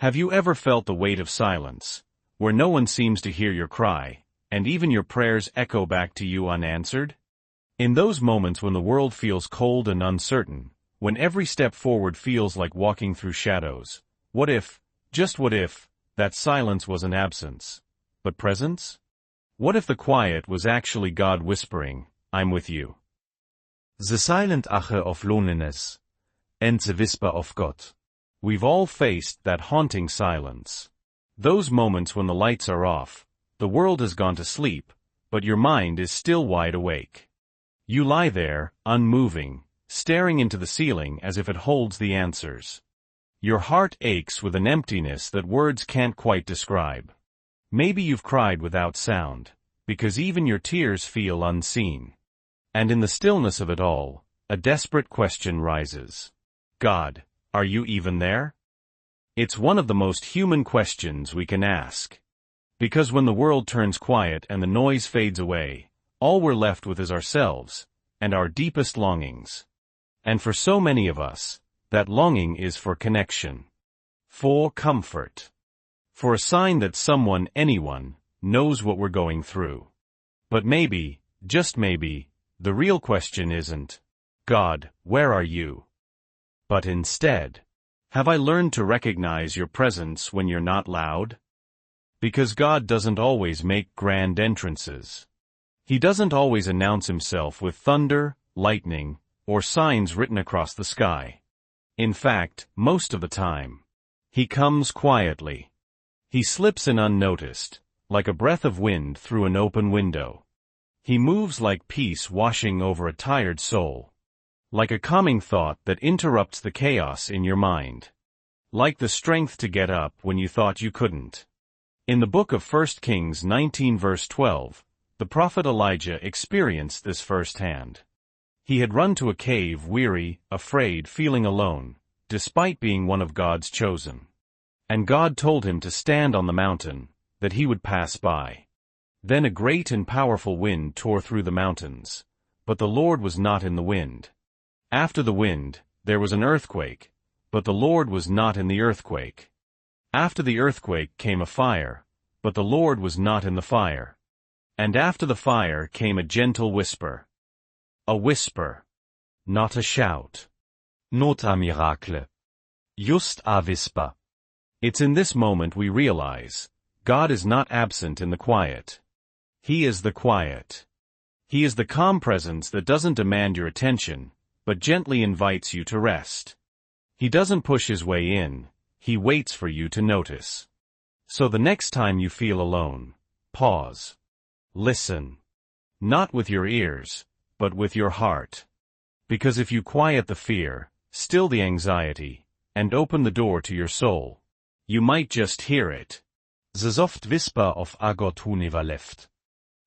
Have you ever felt the weight of silence, where no one seems to hear your cry, and even your prayers echo back to you unanswered? In those moments when the world feels cold and uncertain, when every step forward feels like walking through shadows, what if, just what if, that silence wasn't absence, but presence? What if the quiet was actually God whispering, "I'm with you"? The silent echo of loneliness, and the whisper of God. We've all faced that haunting silence. Those moments when the lights are off, the world has gone to sleep, but your mind is still wide awake. You lie there, unmoving, staring into the ceiling as if it holds the answers. Your heart aches with an emptiness that words can't quite describe. Maybe you've cried without sound, because even your tears feel unseen. And in the stillness of it all, a desperate question rises. God, are you even there? It's one of the most human questions we can ask. Because when the world turns quiet and the noise fades away, all we're left with is ourselves, and our deepest longings. And for so many of us, that longing is for connection. For comfort. For a sign that someone, anyone, knows what we're going through. But maybe, just maybe, the real question isn't, God, where are you? But instead, have I learned to recognize your presence when you're not loud? Because God doesn't always make grand entrances. He doesn't always announce himself with thunder, lightning, or signs written across the sky. In fact, most of the time, he comes quietly. He slips in unnoticed, like a breath of wind through an open window. He moves like peace washing over a tired soul. Like a calming thought that interrupts the chaos in your mind. Like the strength to get up when you thought you couldn't. In the book of 1 Kings 19 verse 12, the prophet Elijah experienced this firsthand. He had run to a cave weary, afraid, feeling alone, despite being one of God's chosen. And God told him to stand on the mountain, that he would pass by. Then a great and powerful wind tore through the mountains, but the Lord was not in the wind. After the wind, there was an earthquake, but the Lord was not in the earthquake. After the earthquake came a fire, but the Lord was not in the fire. And after the fire came a gentle whisper. A whisper. Not a shout. Not a miracle. Just a whisper. It's in this moment we realize, God is not absent in the quiet. He is the quiet. He is the calm presence that doesn't demand your attention, but gently invites you to rest. He doesn't push his way in, he waits for you to notice. So the next time you feel alone, pause. Listen. Not with your ears, but with your heart. Because if you quiet the fear, still the anxiety, and open the door to your soul, you might just hear it. The soft whisper of a God who never left.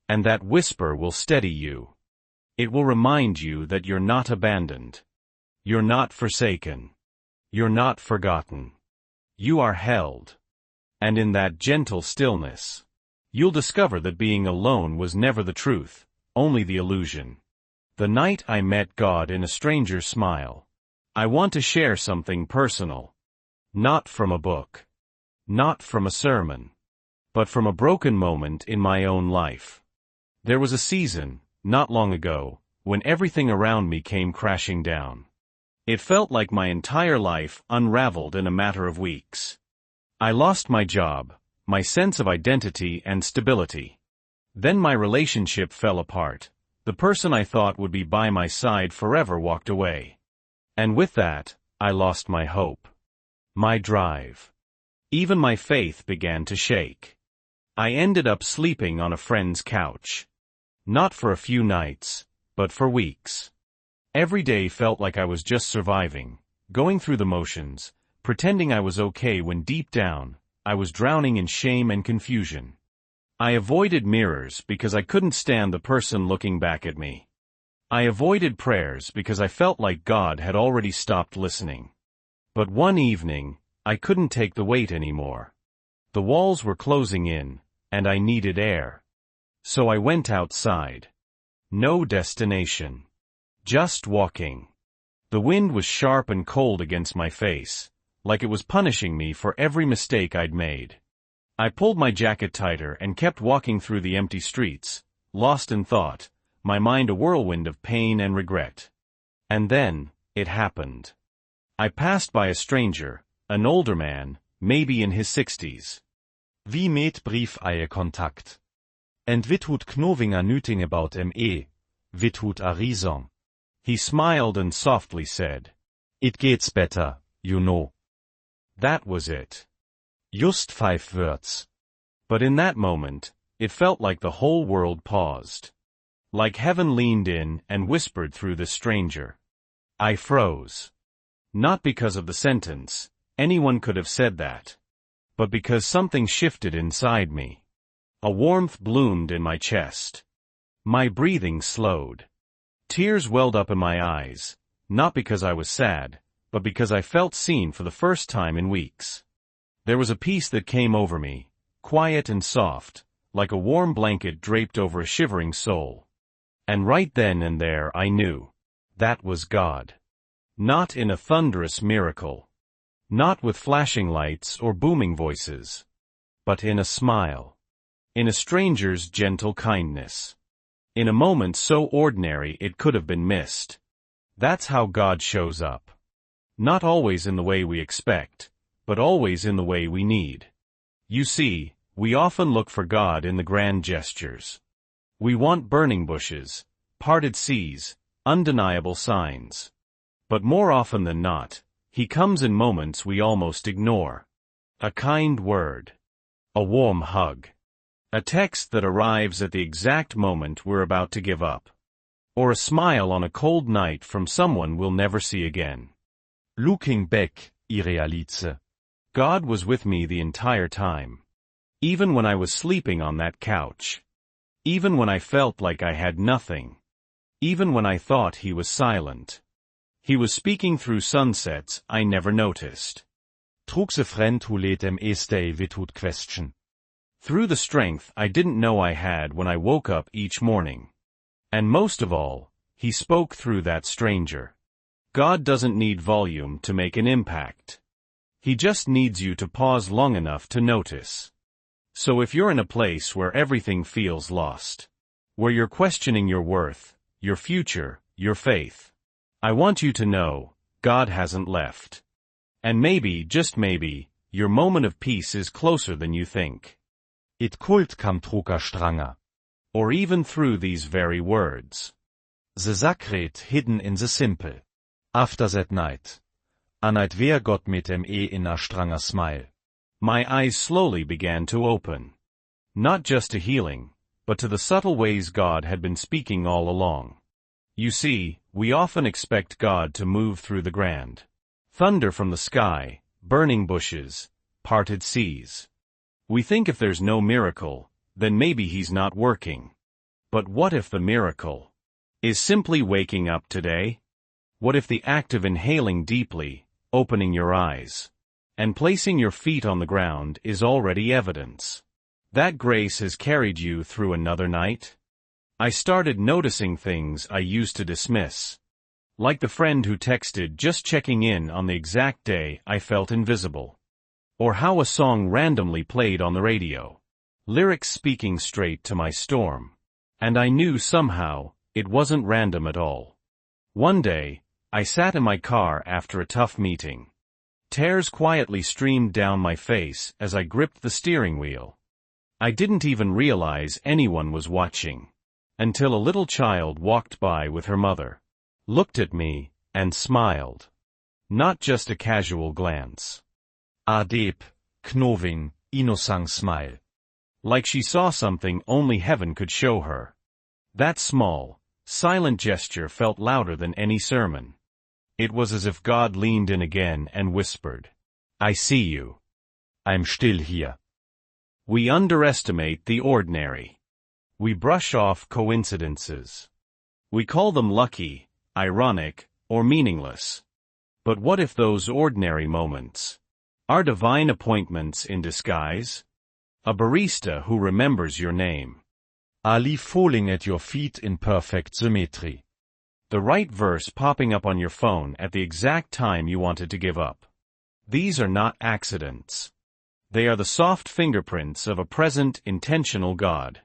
And that whisper will steady you. It will remind you that you're not abandoned. You're not forsaken. You're not forgotten. You are held. And in that gentle stillness, you'll discover that being alone was never the truth, only the illusion. The night I met God in a stranger's smile. I want to share something personal. Not from a book. Not from a sermon. But from a broken moment in my own life. There was a season, not long ago, when everything around me came crashing down. It felt like my entire life unraveled in a matter of weeks. I lost my job, my sense of identity and stability. Then my relationship fell apart. The person I thought would be by my side forever walked away. And with that, I lost my hope. My drive. Even my faith began to shake. I ended up sleeping on a friend's couch. Not for a few nights, but for weeks. Every day felt like I was just surviving, going through the motions, pretending I was okay when deep down, I was drowning in shame and confusion. I avoided mirrors because I couldn't stand the person looking back at me. I avoided prayers because I felt like God had already stopped listening. But one evening, I couldn't take the weight anymore. The walls were closing in, and I needed air. So I went outside. No destination. Just walking. The wind was sharp and cold against my face, like it was punishing me for every mistake I'd made. I pulled my jacket tighter and kept walking through the empty streets, lost in thought, my mind a whirlwind of pain and regret. And then, it happened. I passed by a stranger, an older man, maybe in his 60s. Wie met briefeie kontakt. En wit hoed knovinga nuting about wit hoed a rison. He smiled and softly said, "It gets better, you know." That was it. Just 5 words. But in that moment, it felt like the whole world paused. Like heaven leaned in and whispered through the stranger. I froze. Not because of the sentence, anyone could have said that. But because something shifted inside me. A warmth bloomed in my chest. My breathing slowed. Tears welled up in my eyes, not because I was sad, but because I felt seen for the first time in weeks. There was a peace that came over me, quiet and soft, like a warm blanket draped over a shivering soul. And right then and there I knew. That was God. Not in a thunderous miracle. Not with flashing lights or booming voices. But in a smile. In a stranger's gentle kindness. In a moment so ordinary it could have been missed. That's how God shows up. Not always in the way we expect, but always in the way we need. You see, we often look for God in the grand gestures. We want burning bushes, parted seas, undeniable signs. But more often than not, He comes in moments we almost ignore. A kind word. A warm hug. A text that arrives at the exact moment we're about to give up. Or a smile on a cold night from someone we'll never see again. Looking back, I realize. God was with me the entire time. Even when I was sleeping on that couch. Even when I felt like I had nothing. Even when I thought He was silent. He was speaking through sunsets I never noticed. Trugse friend who let stay without question. Through the strength I didn't know I had when I woke up each morning. And most of all, He spoke through that stranger. God doesn't need volume to make an impact. He just needs you to pause long enough to notice. So if you're in a place where everything feels lost, where you're questioning your worth, your future, your faith, I want you to know, God hasn't left. And maybe, just maybe, your moment of peace is closer than you think. It could come truka stranger. Or even through these very words. The sacred hidden in the simple. After that night. A night where God met in a stranger smile. My eyes slowly began to open. Not just to healing, but to the subtle ways God had been speaking all along. You see, we often expect God to move through the grand. Thunder from the sky, burning bushes, parted seas. We think if there's no miracle, then maybe He's not working. But what if the miracle is simply waking up today? What if the act of inhaling deeply, opening your eyes, and placing your feet on the ground is already evidence that grace has carried you through another night? I started noticing things I used to dismiss. Like the friend who texted just checking in on the exact day I felt invisible. Or how a song randomly played on the radio. Lyrics speaking straight to my storm. And I knew somehow, it wasn't random at all. One day, I sat in my car after a tough meeting. Tears quietly streamed down my face as I gripped the steering wheel. I didn't even realize anyone was watching. Until a little child walked by with her mother. Looked at me, and smiled. Not just a casual glance. A deep, knowing, innocent smile. Like she saw something only heaven could show her. That small, silent gesture felt louder than any sermon. It was as if God leaned in again and whispered, "I see you. I'm still here." We underestimate the ordinary. We brush off coincidences. We call them lucky, ironic, or meaningless. But what if those ordinary moments are divine appointments in disguise? A barista who remembers your name. A leaf falling at your feet in perfect symmetry. The right verse popping up on your phone at the exact time you wanted to give up. These are not accidents. They are the soft fingerprints of a present, intentional God.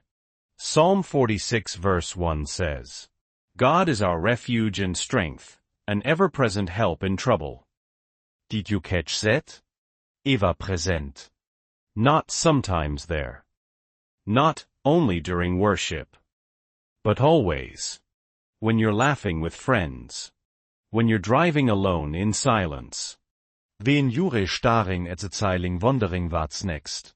Psalm 46 verse 1 says, God is our refuge and strength, an ever-present help in trouble. Did you catch that? Ever present. Not sometimes there. Not only during worship. But always. When you're laughing with friends. When you're driving alone in silence. Wen jure staring at the zeiling wondering what's next.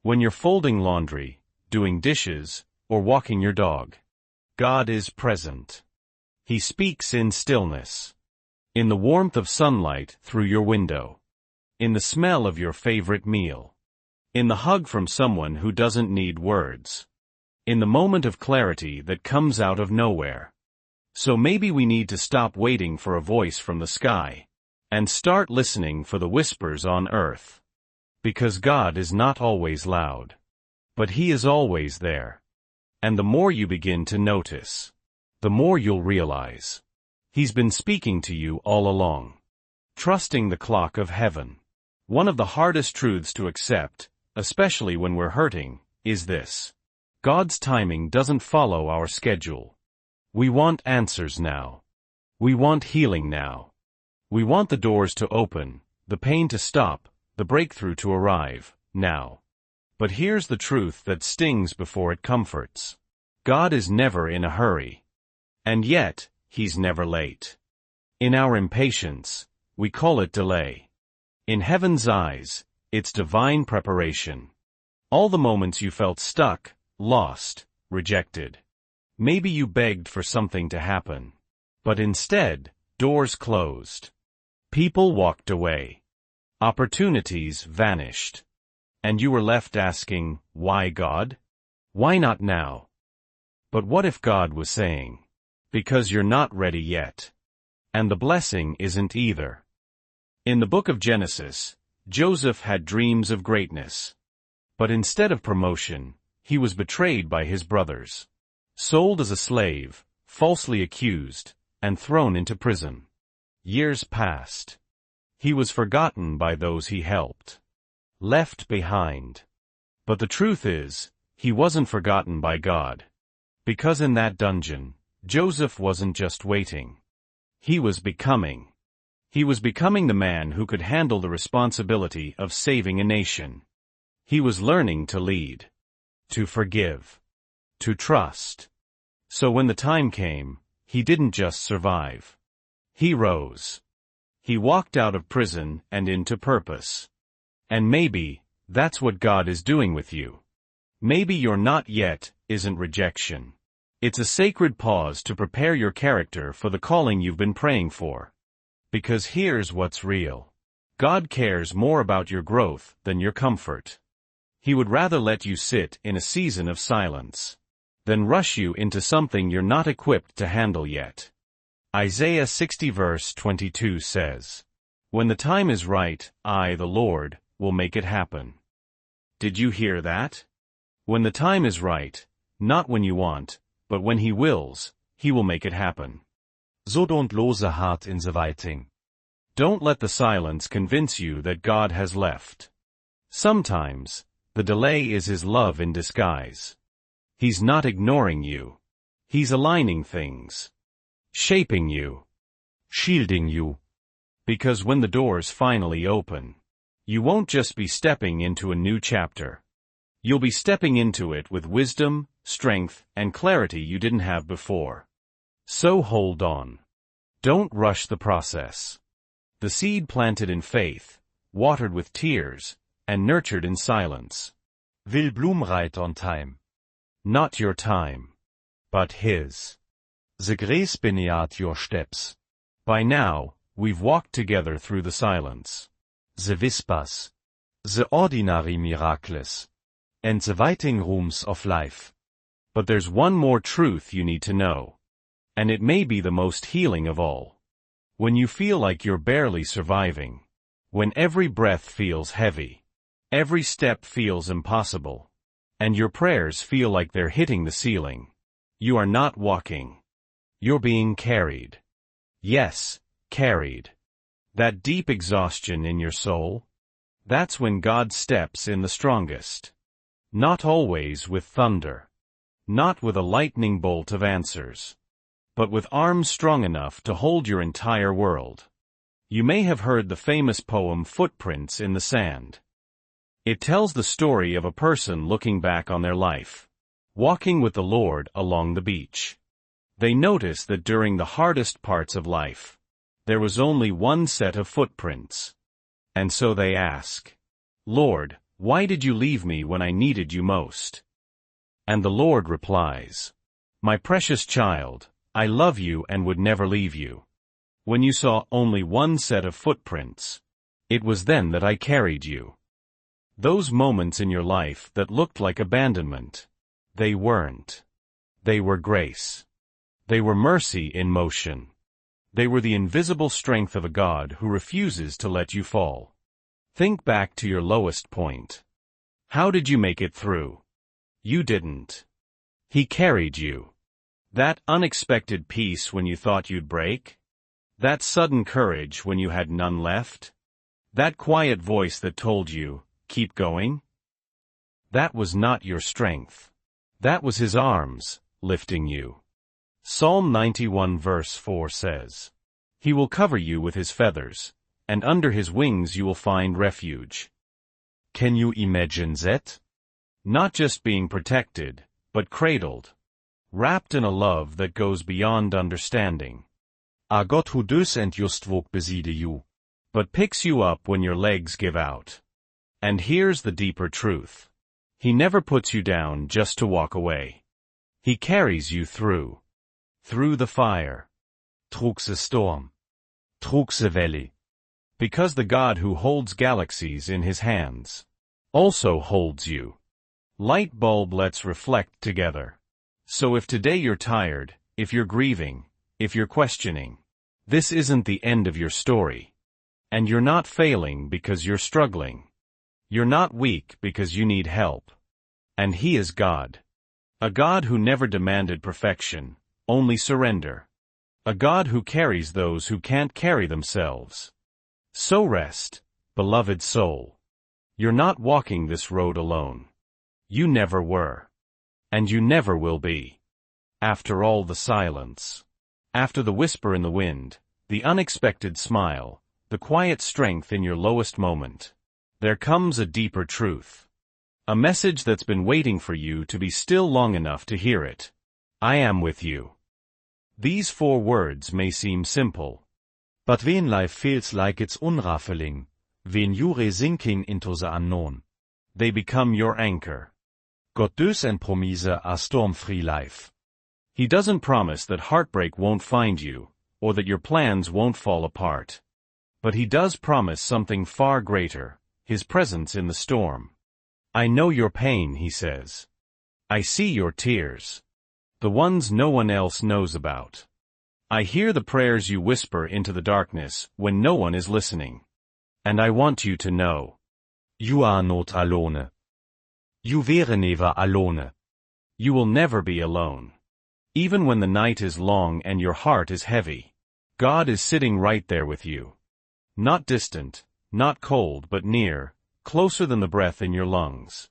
When you're folding laundry, doing dishes, or walking your dog. God is present. He speaks in stillness. In the warmth of sunlight through your window. In the smell of your favorite meal. In the hug from someone who doesn't need words. In the moment of clarity that comes out of nowhere. So maybe we need to stop waiting for a voice from the sky. And start listening for the whispers on earth. Because God is not always loud. But He is always there. And the more you begin to notice, the more you'll realize. He's been speaking to you all along. Trusting the clock of heaven. One of the hardest truths to accept, especially when we're hurting, is this. God's timing doesn't follow our schedule. We want answers now. We want healing now. We want the doors to open, the pain to stop, the breakthrough to arrive, now. But here's the truth that stings before it comforts. God is never in a hurry. And yet, He's never late. In our impatience, we call it delay. In heaven's eyes, it's divine preparation. All the moments you felt stuck, lost, rejected. Maybe you begged for something to happen. But instead, doors closed. People walked away. Opportunities vanished. And you were left asking, why God? Why not now? But what if God was saying, because you're not ready yet. And the blessing isn't either. In the book of Genesis, Joseph had dreams of greatness. But instead of promotion, he was betrayed by his brothers. Sold as a slave, falsely accused, and thrown into prison. Years passed. He was forgotten by those he helped. Left behind. But the truth is, he wasn't forgotten by God. Because in that dungeon, Joseph wasn't just waiting. He was becoming. He was becoming the man who could handle the responsibility of saving a nation. He was learning to lead. To forgive. To trust. So when the time came, he didn't just survive. He rose. He walked out of prison and into purpose. And maybe, that's what God is doing with you. Maybe your not yet isn't rejection. It's a sacred pause to prepare your character for the calling you've been praying for. Because here's what's real. God cares more about your growth than your comfort. He would rather let you sit in a season of silence than rush you into something you're not equipped to handle yet. Isaiah 60 verse 22 says, "When the time is right, I, the Lord, will make it happen." Did you hear that? When the time is right, not when you want, but when He wills, He will make it happen. So don't lose heart in the waiting. Don't let the silence convince you that God has left. Sometimes, the delay is His love in disguise. He's not ignoring you. He's aligning things. Shaping you. Shielding you. Because when the doors finally open, you won't just be stepping into a new chapter. You'll be stepping into it with wisdom, strength, and clarity you didn't have before. So hold on. Don't rush the process. The seed planted in faith, watered with tears, and nurtured in silence, will bloom right on time. Not your time, but His. The grace beneath your steps. By now, we've walked together through the silence. The whispers. The ordinary miracles. And the waiting rooms of life. But there's one more truth you need to know. And it may be the most healing of all. When you feel like you're barely surviving. When every breath feels heavy. Every step feels impossible. And your prayers feel like they're hitting the ceiling. You are not walking. You're being carried. Yes, carried. That deep exhaustion in your soul? That's when God steps in the strongest. Not always with thunder. Not with a lightning bolt of answers. But with arms strong enough to hold your entire world. You may have heard the famous poem Footprints in the Sand. It tells the story of a person looking back on their life, walking with the Lord along the beach. They notice that during the hardest parts of life, there was only one set of footprints. And so they ask, Lord, why did you leave me when I needed you most? And the Lord replies, My precious child, I love you and would never leave you. When you saw only one set of footprints, it was then that I carried you. Those moments in your life that looked like abandonment, they weren't. They were grace. They were mercy in motion. They were the invisible strength of a God who refuses to let you fall. Think back to your lowest point. How did you make it through? You didn't. He carried you. That unexpected peace when you thought you'd break? That sudden courage when you had none left? That quiet voice that told you, keep going? That was not your strength. That was His arms, lifting you. Psalm 91 verse 4 says, He will cover you with His feathers, and under His wings you will find refuge. Can you imagine that? Not just being protected, but cradled. Wrapped in a love that goes beyond understanding. A God who dus en justweg beside you, but picks you up when your legs give out. And here's the deeper truth. He never puts you down just to walk away. He carries you through. Through the fire. Through the storm. Through the valley. Because the God who holds galaxies in His hands also holds you. Light bulb, let's reflect together. So if today you're tired, if you're grieving, if you're questioning, this isn't the end of your story. And you're not failing because you're struggling. You're not weak because you need help. And He is God. A God who never demanded perfection, only surrender. A God who carries those who can't carry themselves. So rest, beloved soul. You're not walking this road alone. You never were. And you never will be. After all the silence. After the whisper in the wind, the unexpected smile, the quiet strength in your lowest moment, there comes a deeper truth. A message that's been waiting for you to be still long enough to hear it. I am with you. These 4 words may seem simple. But when life feels like it's unraveling, when you're sinking into the unknown, they become your anchor. God does en promise a storm-free life. He doesn't promise that heartbreak won't find you, or that your plans won't fall apart. But He does promise something far greater, His presence in the storm. I know your pain, He says. I see your tears. The ones no one else knows about. I hear the prayers you whisper into the darkness when no one is listening. And I want you to know. You are not alone. You were never alone. You will never be alone. Even when the night is long and your heart is heavy, God is sitting right there with you. Not distant, not cold but near, closer than the breath in your lungs.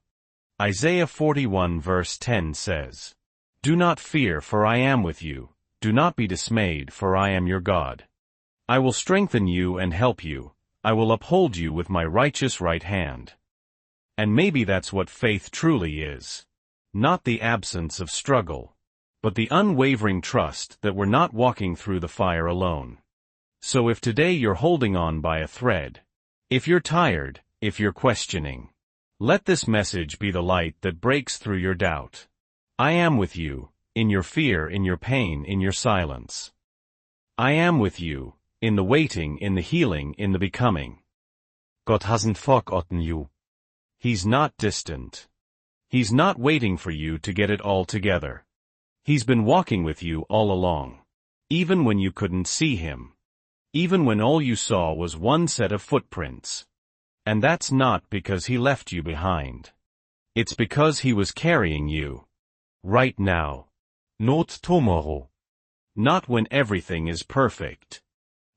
Isaiah 41 verse 10 says, Do not fear, for I am with you. Do not be dismayed, for I am your God. I will strengthen you and help you. I will uphold you with my righteous right hand. And maybe that's what faith truly is. Not the absence of struggle, but the unwavering trust that we're not walking through the fire alone. So if today you're holding on by a thread, if you're tired, if you're questioning, let this message be the light that breaks through your doubt. I am with you, in your fear, in your pain, in your silence. I am with you, in the waiting, in the healing, in the becoming. God hasn't forgotten you. He's not distant. He's not waiting for you to get it all together. He's been walking with you all along. Even when you couldn't see Him. Even when all you saw was one set of footprints. And that's not because He left you behind. It's because He was carrying you. Right now. Not tomorrow. Not when everything is perfect.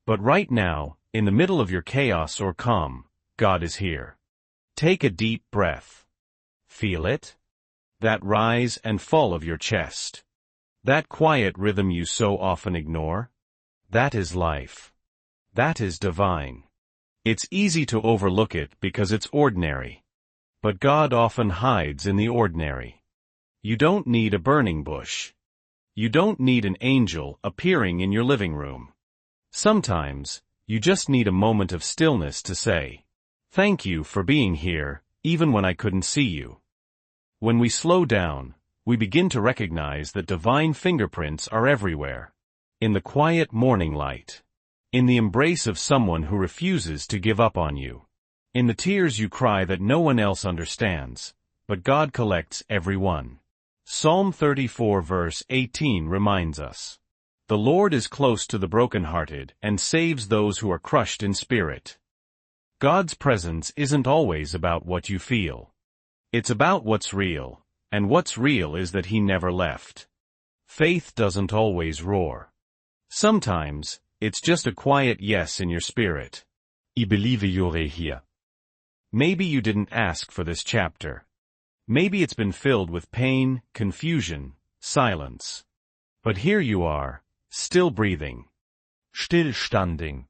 But right now, In the middle of your chaos or calm, God is here. Take a deep breath. Feel it? That rise and fall of your chest. That quiet rhythm you so often ignore? That is life. That is divine. It's easy to overlook it because it's ordinary. But God often hides in the ordinary. You don't need a burning bush. You don't need an angel appearing in your living room. Sometimes, you just need a moment of stillness to say, "Thank you for being here, even when I couldn't see you." When we slow down, we begin to recognize that divine fingerprints are everywhere. In the quiet morning light. In the embrace of someone who refuses to give up on you. In the tears you cry that no one else understands, but God collects every one. Psalm 34 verse 18 reminds us, "The Lord is close to the brokenhearted and saves those who are crushed in spirit." God's presence isn't always about what you feel. It's about what's real, and what's real is that He never left. Faith doesn't always roar. Sometimes, it's just a quiet yes in your spirit. I believe you're here. Maybe you didn't ask for this chapter. Maybe it's been filled with pain, confusion, silence. But here you are, still breathing. Stillstanding.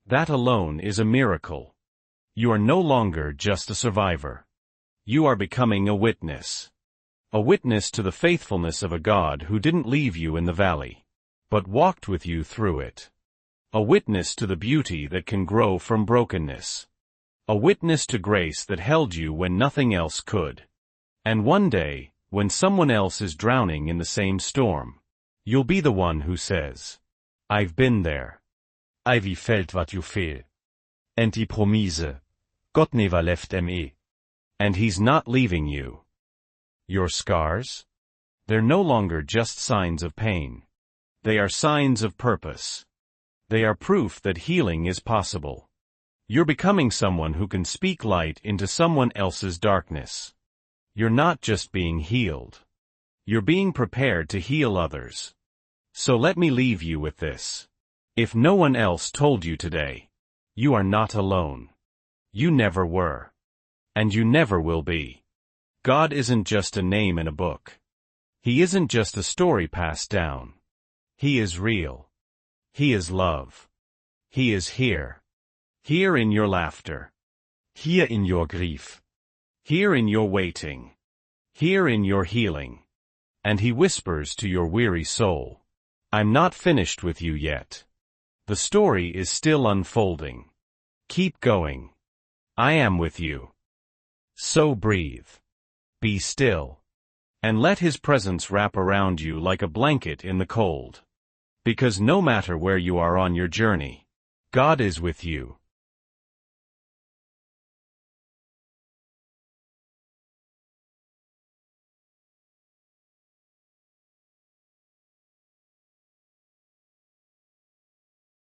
That alone is a miracle. You are no longer just a survivor. You are becoming a witness. A witness to the faithfulness of a God who didn't leave you in the valley, but walked with you through it. A witness to the beauty that can grow from brokenness. A witness to grace that held you when nothing else could. And one day, when someone else is drowning in the same storm, you'll be the one who says, "I've been there." Ivy felt what you feel. And I promise, God never left me. And He's not leaving you. Your scars? They're no longer just signs of pain. They are signs of purpose. They are proof that healing is possible. You're becoming someone who can speak light into someone else's darkness. You're not just being healed. You're being prepared to heal others. So let me leave you with this. If no one else told you today, you are not alone. You never were. And you never will be. God isn't just a name in a book. He isn't just a story passed down. He is real. He is love. He is here. Here in your laughter. Here in your grief. Here in your waiting. Here in your healing. And He whispers to your weary soul, "I'm not finished with you yet. The story is still unfolding. Keep going. I am with you." So breathe. Be still. And let His presence wrap around you like a blanket in the cold. Because no matter where you are on your journey, God is with you.